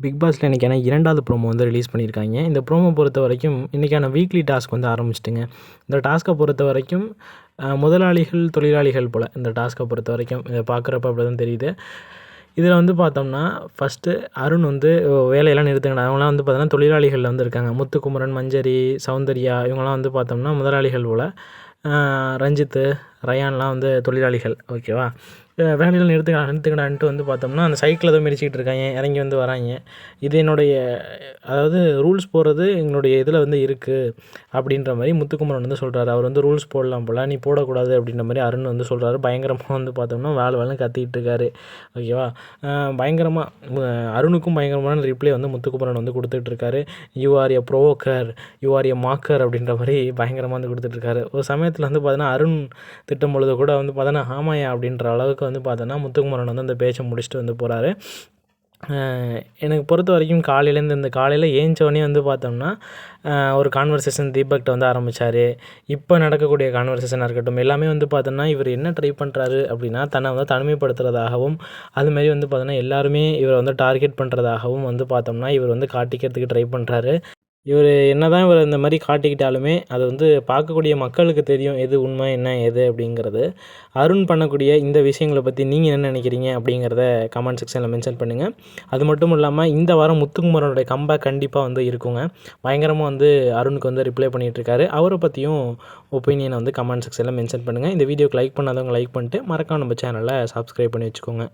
Big பாஸ்ல இன்றைக்கான 2வது ப்ரோமோ வந்து ரிலீஸ் பண்ணியிருக்காங்க. இந்த ப்ரோமோ பொறுத்தவரைக்கும் இன்றைக்கான வீக்லி டாஸ்க் வந்து ஆரம்பிச்சுட்டுங்க. இந்த டாஸ்க்கை பொறுத்தவரைக்கும் முதலாளிகள், தொழிலாளிகள் போல இந்த டாஸ்க்கை பொறுத்தவரைக்கும் இதை பார்க்குறப்ப அப்படி தான் தெரியுது. இதில் வந்து பார்த்தோம்னா ஃபஸ்ட்டு அருண் வந்து வேலையெல்லாம் நிறுத்துங்கடா. அவங்களாம் வந்து பார்த்தோன்னா தொழிலாளிகளில் வந்து இருக்காங்க. முத்துக்குமரன், மஞ்சரி, சௌந்தர்யா இவங்கலாம் வந்து பார்த்தோம்னா முதலாளிகள் போல. ரஞ்சித்து, ரயான்லாம் வந்து தொழிலாளிகள். ஓகேவா? வேலையில் நிறுத்துங்கடான்ட்டு வந்து பார்த்தோம்னா அந்த சைக்கிள் ஏதோ மிதிச்சிக்கிட்டு இருக்காங்க. இறங்கி வந்து வராங்க. இது என்னுடைய அதாவது ரூல்ஸ் போடுறது எங்களுடைய இதில் வந்து இருக்குது அப்படின்ற மாதிரி முத்துக்குமரன் வந்து சொல்கிறாரு. அவர் வந்து ரூல்ஸ் போடலாம் போல், நீ போடக்கூடாது அப்படின்ற மாதிரி அருண் வந்து சொல்கிறாரு. பயங்கரமாக வந்து பார்த்தோம்னா வேலைன்னு கத்திக்கிட்டு இருக்காரு. ஓகேவா? பயங்கரமாக அருணுக்கும் பயங்கரமான ரிப்ளை வந்து முத்துக்குமரன் வந்து கொடுத்துட்ருக்காரு. You are a provoker, you are a mocker அப்படின்ற மாதிரி பயங்கரமாக வந்து கொடுத்துட்ருக்காரு. ஒரு சமயத்தில் வந்து பார்த்தோன்னா அருண் திட்டம் பொழுது கூட வந்து பார்த்தோன்னா ஆமாயா அப்படின்ற அளவுக்கு வந்து பார்த்தோன்னா முத்துக்குமரன் வந்து அந்த பேச்சை முடிச்சுட்டு வந்து போகிறாரு. எனக்கு பொறுத்த வரைக்கும் காலையிலேருந்து இந்த காலையில் ஏஞ்சோடனே வந்து பார்த்தோம்னா ஒரு கான்வர்சேஷன் தீபக்கிட்ட வந்து ஆரம்பித்தார். இப்போ நடக்கக்கூடிய கான்வர்சேஷனாக இருக்கட்டும் எல்லாமே வந்து பார்த்தோன்னா இவர் என்ன ட்ரை பண்ணுறாரு அப்படின்னா தன்னை வந்து தனிமைப்படுத்துறதாகவும் அதுமாரி வந்து பார்த்தோன்னா எல்லாருமே இவரை வந்து டார்கெட் பண்ணுறதாகவும் வந்து பார்த்தோம்னா இவர் வந்து காட்டிக்கிறதுக்கு ட்ரை பண்ணுறாரு. இவர் என்னதான் இவர் இந்த மாதிரி காட்டிக்கிட்டாலுமே அது வந்து பார்க்கக்கூடிய மக்களுக்கு தெரியும் எது உண்மை என்ன ஏது அப்படிங்கிறது. அருண் பண்ணக்கூடிய இந்த விஷயங்களை பற்றி நீங்கள் என்ன நினைக்கிறீங்க அப்படிங்கிறத கமெண்ட் செக்ஷனில் மென்ஷன் பண்ணுங்கள். அது மட்டும் இல்லாமல் இந்த வாரம் முத்துக்குமரனுடைய கம்பேக் கண்டிப்பாக வந்து இருக்குங்க. பயங்கரமாக வந்து அருணுக்கு வந்து ரிப்ளை பண்ணிகிட்ருக்காரு. அவரை பற்றியும் ஒப்பீனியனை வந்து கமெண்ட் செக்ஷனில் மென்ஷன் பண்ணுங்கள். இந்த வீடியோக்கு லைக் பண்ணாதவங்க லைக் பண்ணிட்டு மறக்காம நம்ம சேனலை சப்ஸ்கிரைப் பண்ணி வச்சுக்கோங்க.